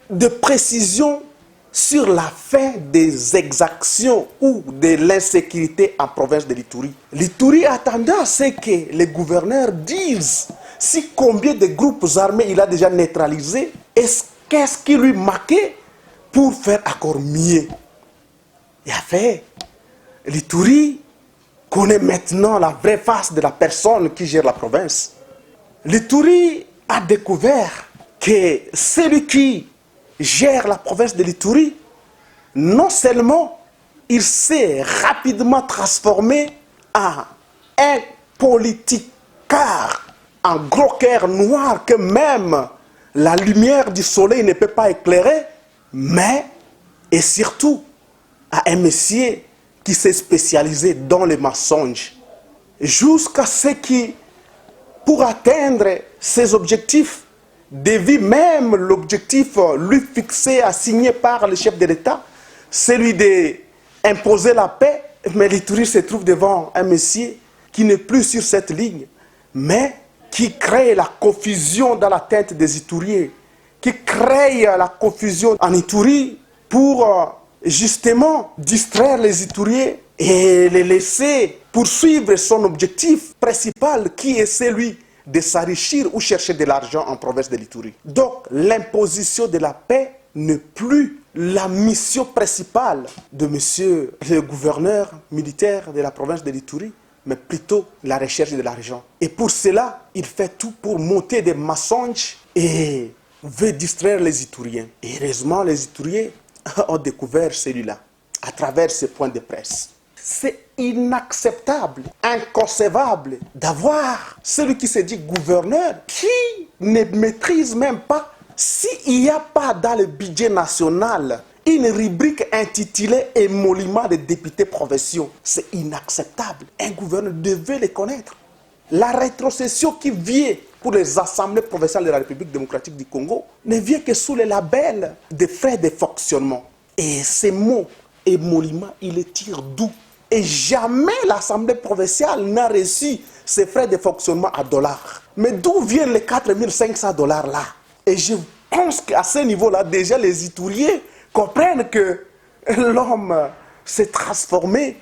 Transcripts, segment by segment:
de précision sur la fin des exactions ou de l'insécurité en province de l'Ituri. L'Ituri a tendance à ce que les gouverneurs disent si combien de groupes armés il a déjà neutralisés et qu'est-ce qui lui manquait pour faire encore mieux. Et fait, l'Ituri connaît maintenant la vraie face de la personne qui gère la province. L'Ituri a découvert que celui qui gère la province de l'Ituri, non seulement il s'est rapidement transformé en un politicard, en gros cœur noir que même la lumière du soleil ne peut pas éclairer, mais et surtout à un monsieur qui s'est spécialisé dans les mensonges, jusqu'à ce qui, pour atteindre ses objectifs, dévie même l'objectif lui fixé, assigné par le chef de l'État, celui d'imposer la paix. Mais l'Ituri se trouve devant un monsieur qui n'est plus sur cette ligne, mais qui crée la confusion dans la tête des Ituriens, qui crée la confusion en Ituri pour justement distraire les Ituriens et les laisser poursuivre son objectif principal qui est celui de s'enrichir ou chercher de l'argent en province de l'Ituri. Donc l'imposition de la paix n'est plus la mission principale de monsieur le gouverneur militaire de la province de l'Ituri, mais plutôt la recherche de l'argent. Et pour cela, il fait tout pour monter des mensonges et veut distraire les Ituriens. Et heureusement, les Ituriens ont découvert celui-là à travers ces points de presse. C'est inacceptable, inconcevable d'avoir celui qui se dit gouverneur qui ne maîtrise même pas s'il n'y a pas dans le budget national une rubrique intitulée émolument des députés provinciaux. C'est inacceptable. Un gouverneur devait les connaître. La rétrocession qui vient pour les assemblées provinciales de la République démocratique du Congo ne vient que sous le label des frais de fonctionnement. Et ces mots, émolument, il les tire d'où? Et jamais l'Assemblée provinciale n'a reçu ces frais de fonctionnement à dollars. Mais d'où viennent les 4500 dollars là? Et je pense qu'à ce niveau-là, déjà les Ituriens comprennent que l'homme s'est transformé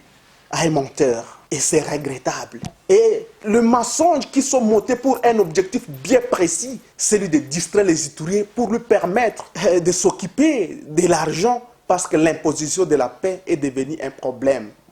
en un menteur. Et c'est regrettable. Et le mensonge qui sont montés pour un objectif bien précis, celui de distraire les Ituriens pour lui permettre de s'occuper de l'argent parce que l'imposition de la paix est devenue un problème.